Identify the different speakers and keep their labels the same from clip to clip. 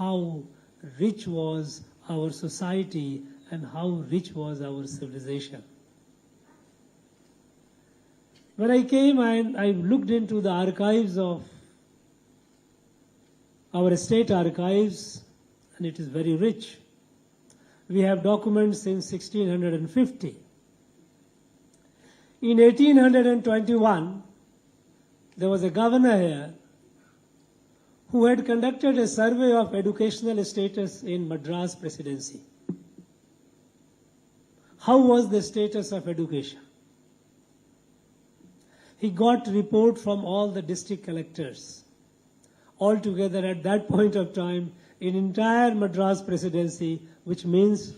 Speaker 1: how rich was our society and how rich was our civilization. When I came and I looked into the archives of our state archives, and it is very rich. We have documents since 1650. In 1821, there was a governor here who had conducted a survey of educational status in Madras Presidency. How was the status of education? He got report from all the district collectors. Altogether at that point of time, in entire Madras Presidency, which means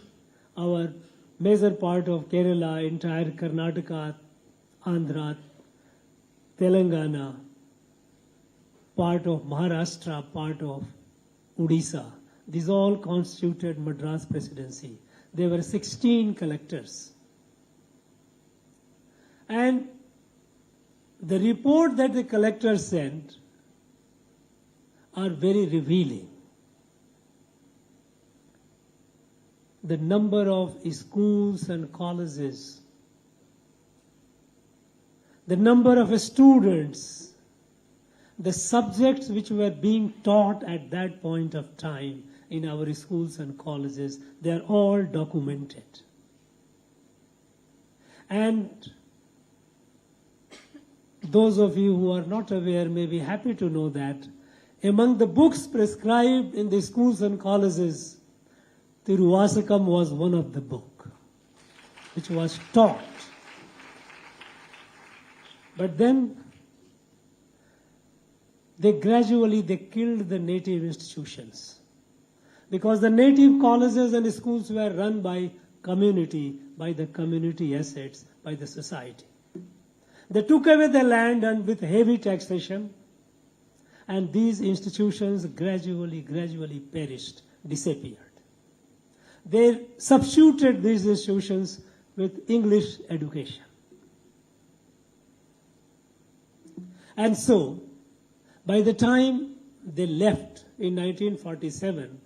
Speaker 1: our major part of Kerala, entire Karnataka, Andhra, Telangana, part of Maharashtra, part of Odisha, these all constituted Madras Presidency. There were 16 collectors. And the report that the collectors sent are very revealing. The number of schools and colleges, the number of students, the subjects which were being taught at that point of time in our schools and colleges, they are all documented. And those of you who are not aware may be happy to know that among the books prescribed in the schools and colleges, Tiruvasakam was one of the books which was taught. But then they gradually killed the native institutions, because the native colleges and schools were run by community, by the community assets, by the society. They took away the land and with heavy taxation, and these institutions gradually perished, disappeared. They substituted these institutions with English education. And so, by the time they left in 1947,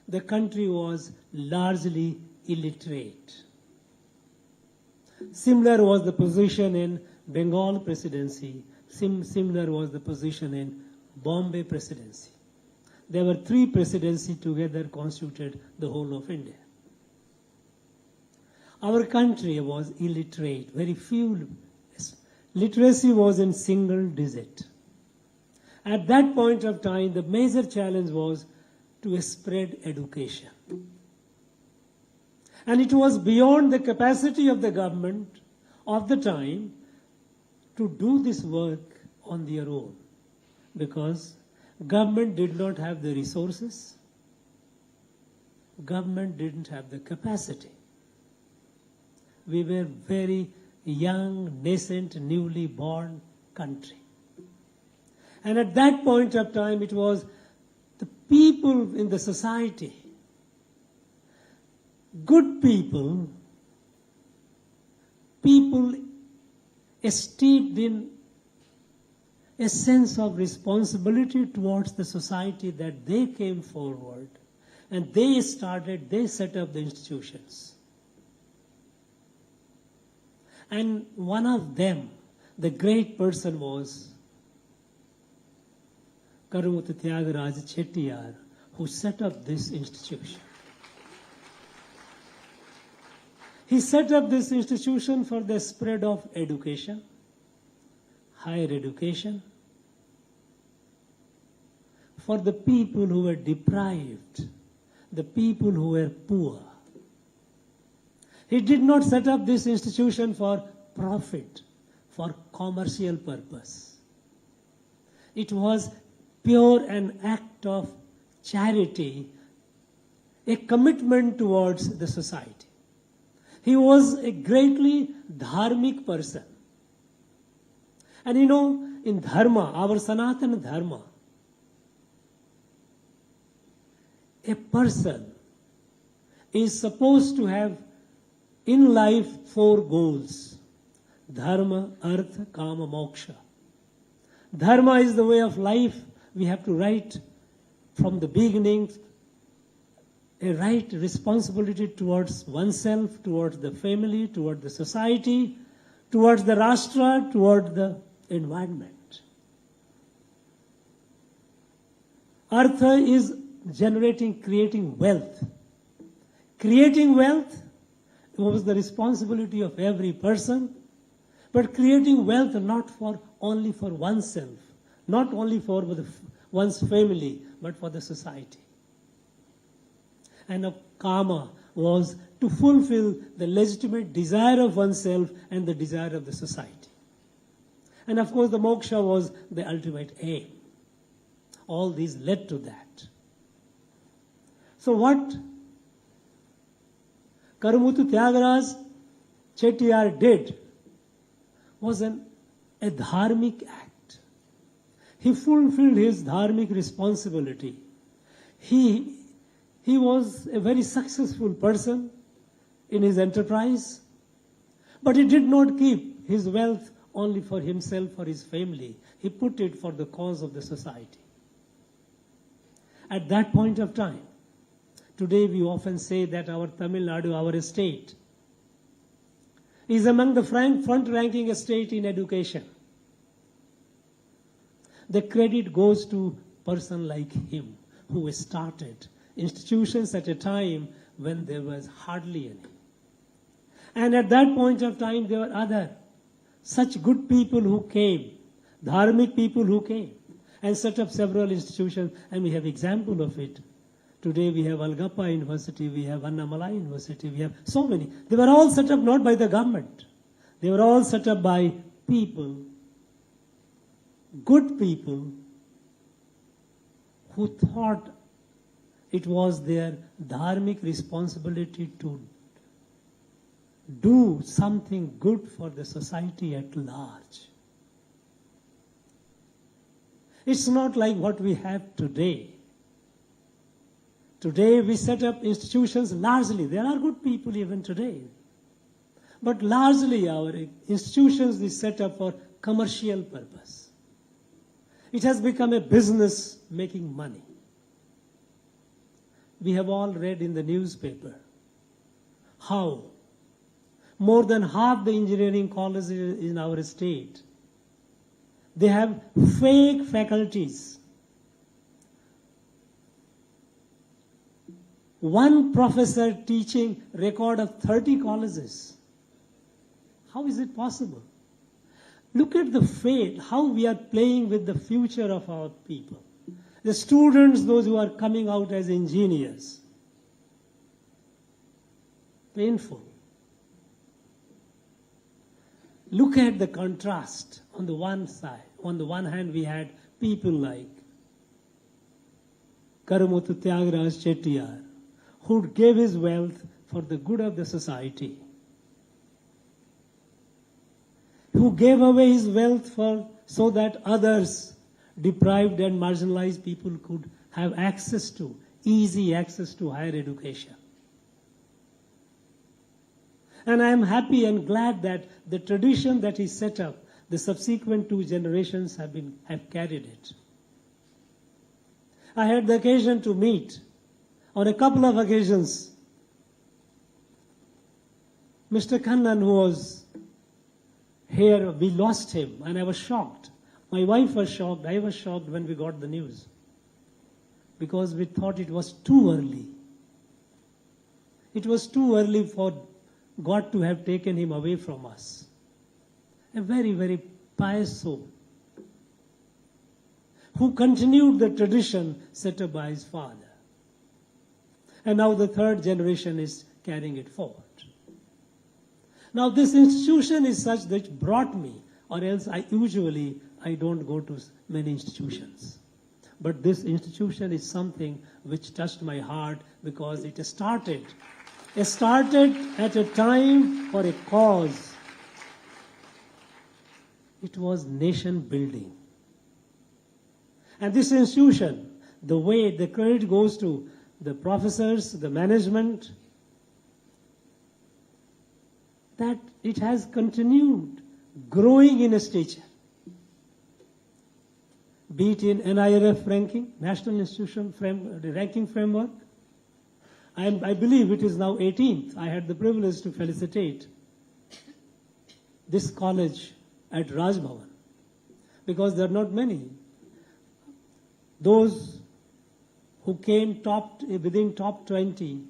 Speaker 1: the country was largely illiterate. Similar was the position in Bengal Presidency. Similar was the position in Bombay Presidency. There were 3 presidencies together constituted the whole of India. Our country was illiterate, very few. Literacy was in single digit. At that point of time, the major challenge was to spread education. And it was beyond the capacity of the government of the time to do this work on their own, because government did not have the resources, government didn't have the capacity. We were very young, nascent, newly born country. And at that point of time, it was the people in the society, good people, people steeped in a sense of responsibility towards the society, that they came forward and they set up the institutions. And one of them, the great person, was Madurai Thiagarajar, who set up this institution. He set up this institution for the spread of education, higher education, for the people who were deprived, the people who were poor. He did not set up this institution for profit, for commercial purpose. It was pure an act of charity, a commitment towards the society. He was a greatly Dharmic person. And you know, in Dharma, our Sanatana Dharma, a person is supposed to have in life 4 goals: Dharma, Artha, Kama, Moksha. Dharma is the way of life. We have to right from the beginning, a right responsibility towards oneself, towards the family, towards the society, towards the Rashtra, towards the environment. Artha is creating wealth. Creating wealth was the responsibility of every person, but creating wealth not only for oneself, not only for one's family, but for the society. And karma was to fulfill the legitimate desire of oneself and the desire of the society. And of course the moksha was the ultimate aim. All these led to that. So what Karamuthu Thiagaraj Chettiar did was a dharmic act. He fulfilled his dharmic responsibility. He was a very successful person in his enterprise, but he did not keep his wealth only for himself or his family. He put it for the cause of the society. At that point of time, today we often say that our Tamil Nadu, our state, is among the front-ranking state in education. The credit goes to a person like him who started institutions at a time when there was hardly any. And at that point of time there were other such good people who came, dharmic people who came and set up several institutions, and we have example of it. Today we have Algappa University, we have Dinamalar University, we have so many. They were all set up not by the government. They were all set up by people, good people, who thought it was their dharmic responsibility to do something good for the society at large. It's not like what we have today. Today we set up institutions largely. There are good people even today. But largely our institutions is set up for commercial purpose. It has become a business making money. We have all read in the newspaper how more than half the engineering colleges in our state, they have fake faculties. One professor teaching record of 30 colleges. How is it possible? Look at the fate, how we are playing with the future of our people. The students, those who are coming out as engineers. Painful. Look at the contrast on the one side. On the one hand, we had people like Karamuthu Thiagarajar Chettiar, who gave his wealth for the good of the society, who gave away his wealth so that others, deprived and marginalized people, could have easy access to higher education. And I am happy and glad that the tradition that he set up, the subsequent 2 generations have carried it. I had the occasion to meet on a couple of occasions Mr. Kannan, who was here. We lost him and I was shocked. My wife was shocked. I was shocked when we got the news because we thought it was too early. It was too early for God to have taken him away from us. A very, very pious soul who continued the tradition set up by his father. And now the 3rd generation is carrying it forward. Now this institution is such that brought me, or else I don't go to many institutions. But this institution is something which touched my heart because it started at a time for a cause. It was nation building. And this institution, the way the credit goes to the professors, the management, that it has continued growing in a stature. be it in NIRF ranking, National Institution ranking framework. I believe it is now 18th. I had the privilege to felicitate this college at Raj Bhavan, because there are not many. Those who came within top 20,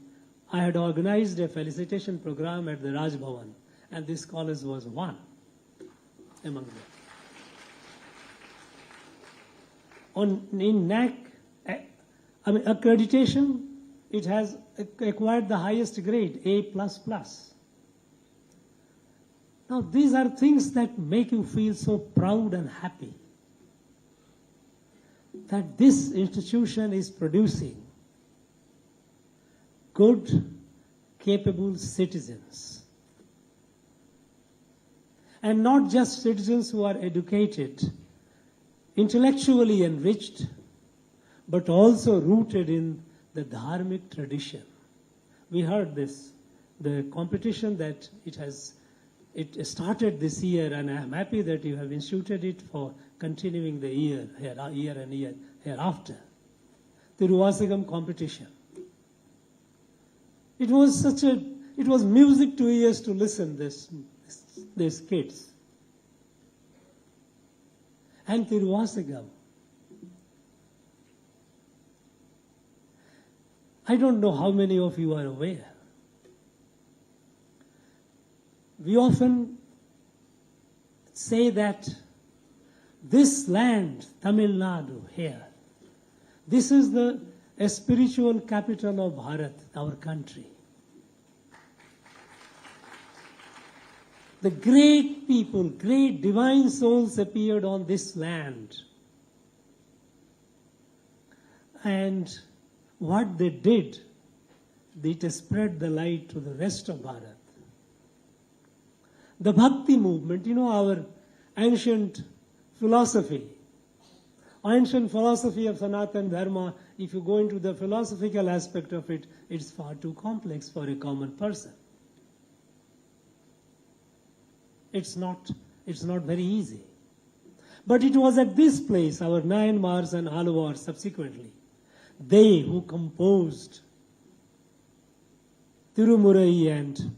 Speaker 1: I had organized a felicitation program at the Raj Bhavan, and this college was one among them. In NAC, accreditation, it has acquired the highest grade, A++. Now, these are things that make you feel so proud and happy that this institution is producing good, capable citizens. And not just citizens who are educated, intellectually enriched, but also rooted in the Dharmic tradition. We heard this, the competition that it started this year, and I am happy that you have instituted it for continuing the year hereafter. The Ruvasigam competition. It was music to ears to listen these kids. And Thiruvasigam. I don't know how many of you are aware. We often say that this land, Tamil Nadu, here, this is a spiritual capital of Bharat, our country. The great people, great divine souls appeared on this land. And what they did, it spread the light to the rest of Bharat. The Bhakti movement, our ancient philosophy of Sanatana Dharma, if you go into the philosophical aspect of it, it's far too complex for a common person. It's not very easy. But it was at this place, our Nayanmars and Alvars subsequently, they who composed Tirumurai and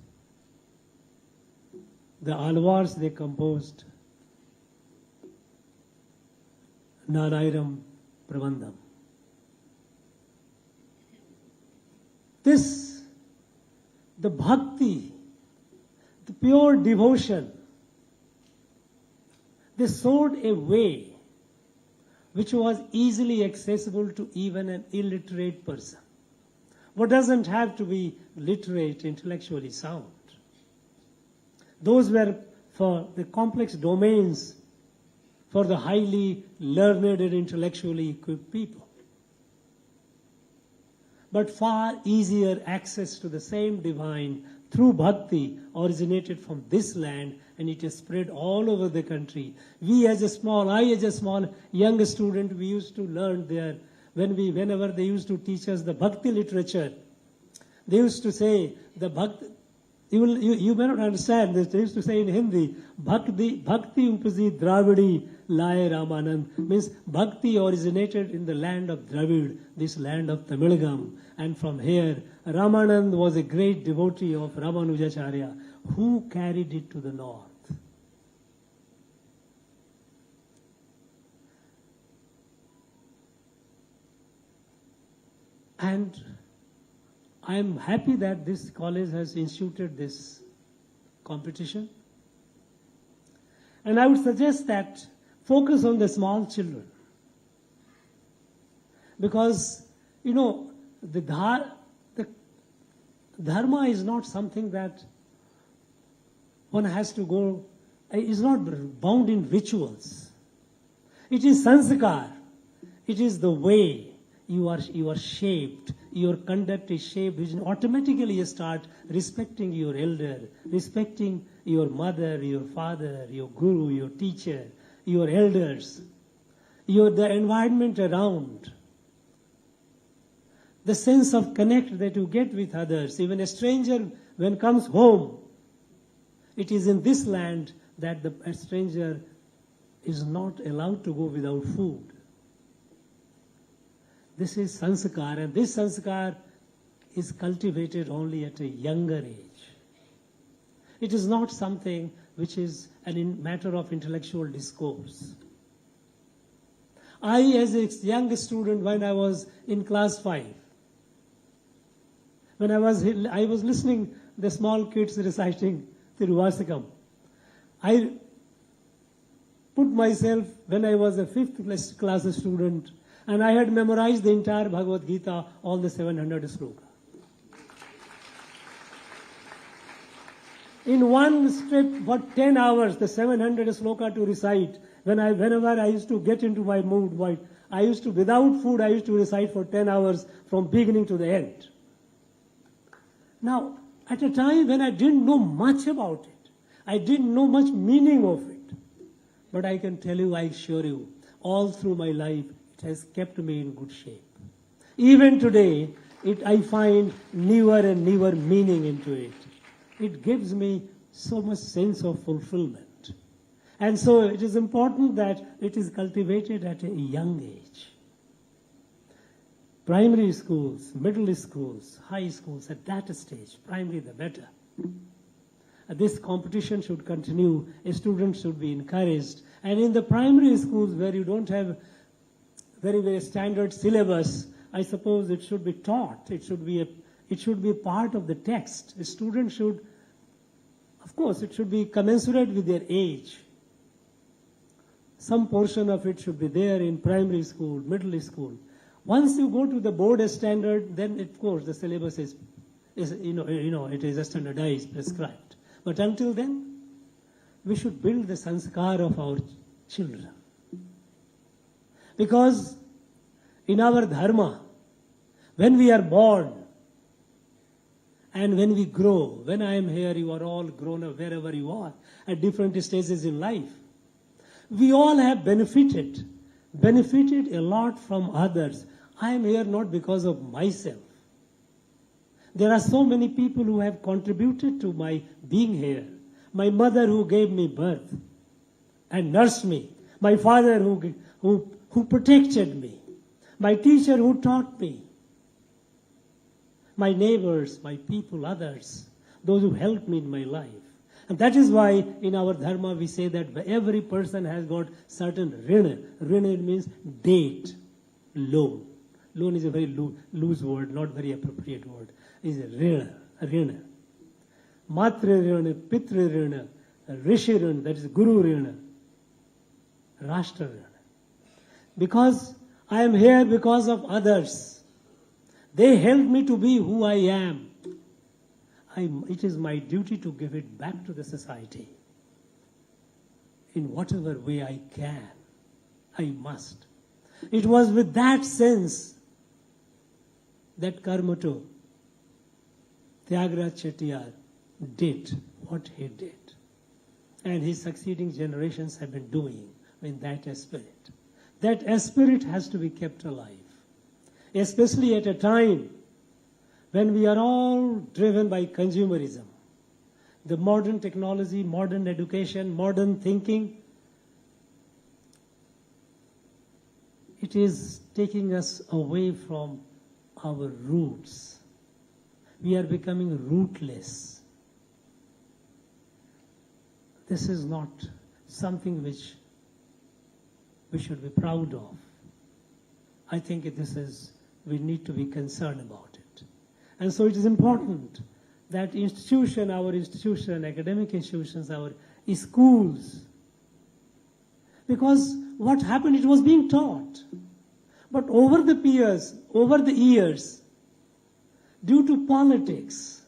Speaker 1: the Alvars, they composed Narayanam Prabandham. The bhakti, the pure devotion, they showed a way which was easily accessible to even an illiterate person. One doesn't have to be literate, intellectually sound. Those were for the complex domains, for the highly learned and intellectually equipped people. But far easier access to the same divine through bhakti originated from this land, and it is spread all over the country. I as a small young student, we used to learn there, whenever they used to teach us the bhakti literature, they used to say, the bhakti, you may not understand this, they used to say in Hindi, bhakti upazi dravidi laye Ramanand, means bhakti originated in the land of Dravid, this land of Tamilgam, and from here, Ramanand was a great devotee of Ramanujacharya, who carried it to the north. And I am happy that this college has instituted this competition. And I would suggest that focus on the small children. Because, the dharma is not something that one has to go, is not bound in rituals. It is sanskar. It is the way you are shaped. Your conduct is shaped. You automatically you start respecting your elder, respecting your mother, your father, your guru, your teacher, your elders, the environment around. The sense of connect that you get with others. Even a stranger, when comes home, it is in this land that a stranger is not allowed to go without food. This is sanskar, and this sanskar is cultivated only at a younger age. It is not something which is a matter of intellectual discourse. I, as a young student, when I was in class 5, when I was listening the small kids reciting Tiruvasakam, I put myself, when I was a 5th class student, and I had memorized the entire Bhagavad Gita, all the 700 sloka. In one strip, for 10 hours, the 700 sloka to recite. Whenever I used to get into my mood, I used to, without food, I used to recite for 10 hours from beginning to the end. Now, at a time when I didn't know much about it, I didn't know much meaning of it, but I can tell you, I assure you, all through my life, it has kept me in good shape. Even today, I find newer and newer meaning into it. It gives me so much sense of fulfillment. And so it is important that it is cultivated at a young age. Primary schools, middle schools, high schools, at that stage, primary the better. This competition should continue. Students should be encouraged. And in the primary schools where you don't have very, very standard syllabus, I suppose it should be taught. It should be a part of the text. A student should, of course, it should be commensurate with their age. Some portion of it should be there in primary school, middle school. Once you go to the board standard, then of course the syllabus is it is standardized, prescribed. But until then, we should build the sanskar of our children. Because in our dharma, when we are born and when we grow, when I am here, you are all grown up wherever you are, at different stages in life. We all have benefited a lot from others. I am here not because of myself. There are so many people who have contributed to my being here. My mother who gave me birth and nursed me. My father who protected me. My teacher who taught me. My neighbors, my people, others, those who helped me in my life. And that is why in our dharma we say that every person has got certain rina. Rina means date, loan. Loan is a very loose word, not very appropriate word. It is a rina. Matra rina, pitra rina, rishi rina, that is guru rina, rashtra rina. Because I am here because of others. They helped me to be who I am. It is my duty to give it back to the society. In whatever way I can, I must. It was with that sense that Karmato, Thiagarajar Chettiar, did what he did. And his succeeding generations have been doing in that spirit. That spirit has to be kept alive. Especially at a time when we are all driven by consumerism. The modern technology, modern education, modern thinking, it is taking us away from our roots. We are becoming rootless. This is not something which we should be proud of. I think we need to be concerned about it. And so it is important that our institution, academic institutions, our schools, because what happened, it was being taught. But over the years, due to politics,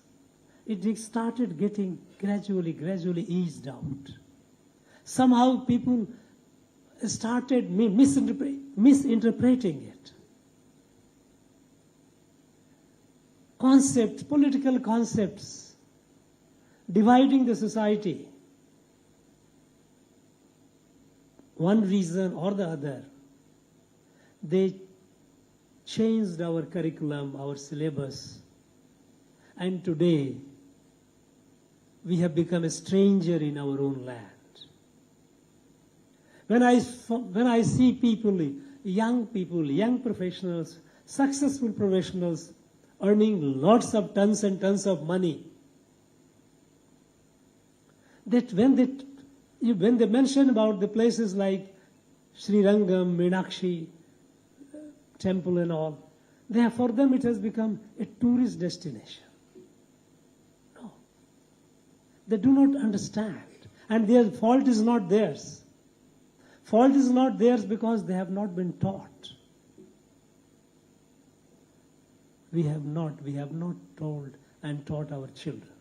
Speaker 1: it started getting gradually eased out. Somehow people started misinterpreting it. Political concepts, dividing the society. One reason or the other, they changed our curriculum, our syllabus, and today we have become a stranger in our own land. When I see young professionals successful professionals earning lots of tons and tons of money. That when they mention about the places like Sri Rangam, Meenakshi temple and all, for them it has become a tourist destination. No. They do not understand. And their fault is not theirs. Fault is not theirs because they have not been taught. We have not told and taught our children.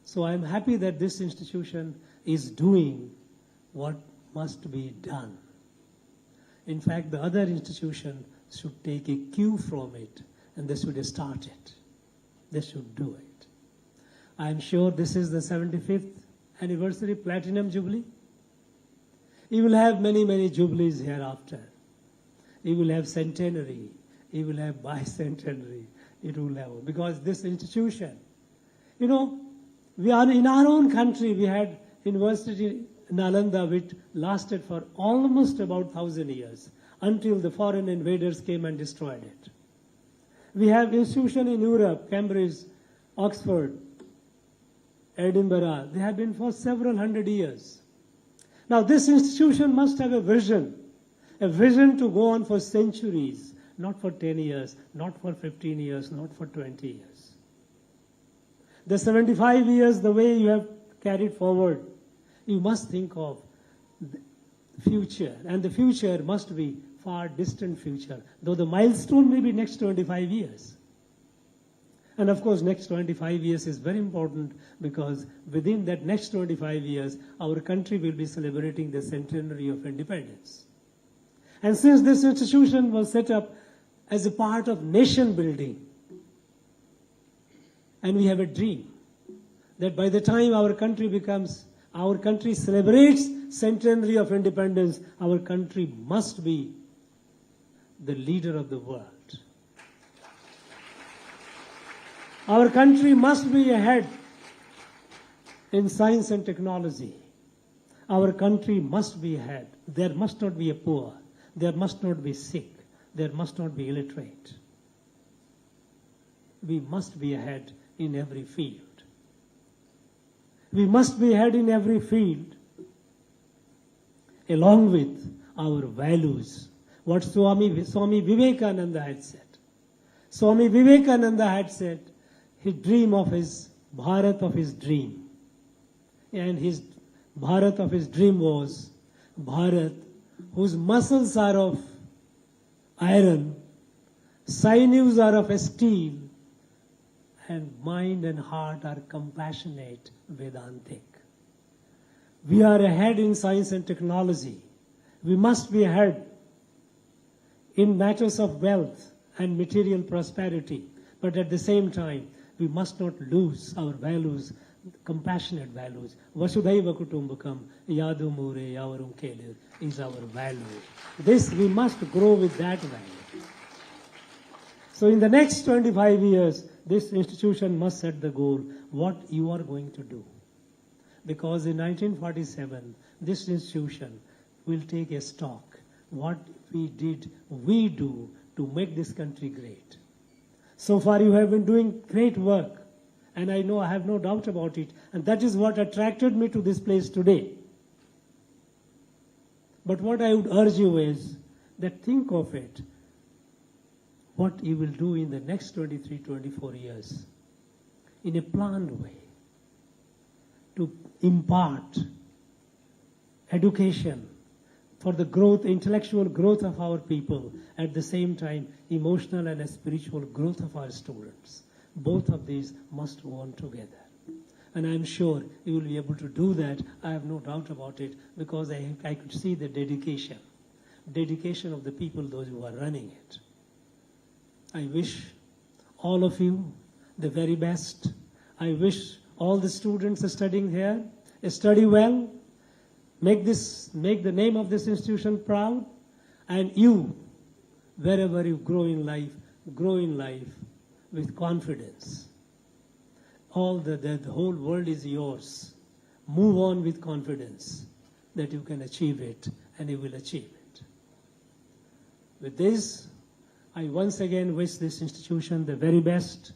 Speaker 1: So I am happy that this institution is doing what must be done. In fact, the other institution should take a cue from it and they should start it. They should do it. I am sure this is the 75th anniversary Platinum Jubilee. You will have many, many jubilees hereafter. You will have centenary. You will have bicentenary. It will have, because this institution, we are in our own country, we had University Nalanda, which lasted for almost about 1,000 years until the foreign invaders came and destroyed it. We have institution in Europe, Cambridge, Oxford, Edinburgh. They have been for several hundred years. Now this institution must have a vision to go on for centuries, not for 10 years, not for 15 years, not for 20 years. The 75 years, the way you have carried forward, you must think of the future, and the future must be far distant future, though the milestone may be next 25 years. And of course, next 25 years is very important because within that next 25 years, our country will be celebrating the centenary of independence. And since this institution was set up as a part of nation building, and we have a dream that by the time our country celebrates centenary of independence, our country must be the leader of the world. Our country must be ahead in science and technology. Our country must be ahead. There must not be a poor. There must not be sick. There must not be illiterate. We must be ahead in every field. We must be ahead in every field, along with our values. What Swami Vivekananda had said. Swami Vivekananda had said, his dream of his Bharat of his dream. And his Bharat of his dream was Bharat whose muscles are of iron, sinews are of steel, and mind and heart are compassionate, Vedantic. We are ahead in science and technology. We must be ahead in matters of wealth and material prosperity. But at the same time, we must not lose our values, compassionate values. Vasudhaiva Kutumbakam, Yadu Mure, Yavarum Kelir is our value. This, we must grow with that value. So in the next 25 years, this institution must set the goal, what you are going to do. Because in 1947, this institution will take a stock, what we do to make this country great. So far you have been doing great work, and I have no doubt about it, and that is what attracted me to this place today. But what I would urge you is that think of it, what you will do in the next 23, 24 years, in a planned way, to impart education for the growth, intellectual growth of our people, at the same time, emotional and spiritual growth of our students. Both of these must go on together. And I'm sure you will be able to do that. I have no doubt about it, because I could see the dedication of the people, those who are running it. I wish all of you the very best. I wish all the students studying here study well, make the name of this institution proud, and you, wherever you grow in life with confidence. The whole world is yours. Move on with confidence that you can achieve it, and you will achieve it. With this, I once again wish this institution the very best.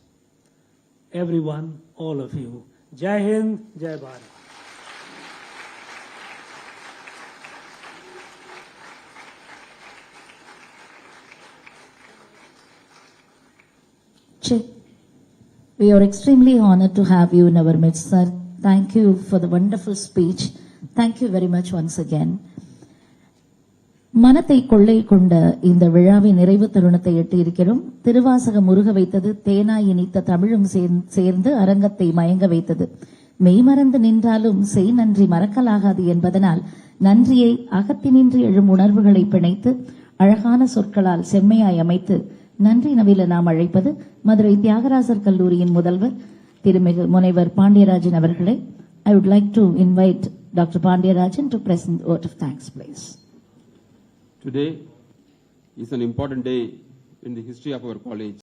Speaker 1: Everyone, all of you. Jai Hind, Jai Bharat.
Speaker 2: We are extremely honored to have you in our midst, sir. Thank you for the wonderful speech. Thank you very much once again. மனத்தை கொள்ளை கொண்ட இந்த விழாவின் நிறைவு தருணத்தை எட்டியிருக்கிறோம். திருவாசகம் முருக வைத்தது, தேனாய் இனித்த தமிழும் சேர்ந்து அரங்கத்தை மயங்க வைத்தது. மெய்மறந்து நின்றாலும் செய் நன்றி மறக்கலாகாது என்பதனால் நன்றியை அகத்தினின்று எழும் உணர்வுகளை பிணைத்து அழகான சொற்களால் செம்மையாய் அமைத்து நன்றி நவில நாம் அழைப்பது மதுரை தியாகராஜர் கல்லூரியின் முதல்வர் திருமிகு முனைவர் பாண்டியராஜன் அவர்களை. I would like to invite Dr. Pandiyarajan to present the vote of thanks, please.
Speaker 3: Today is an important day in the history of our college.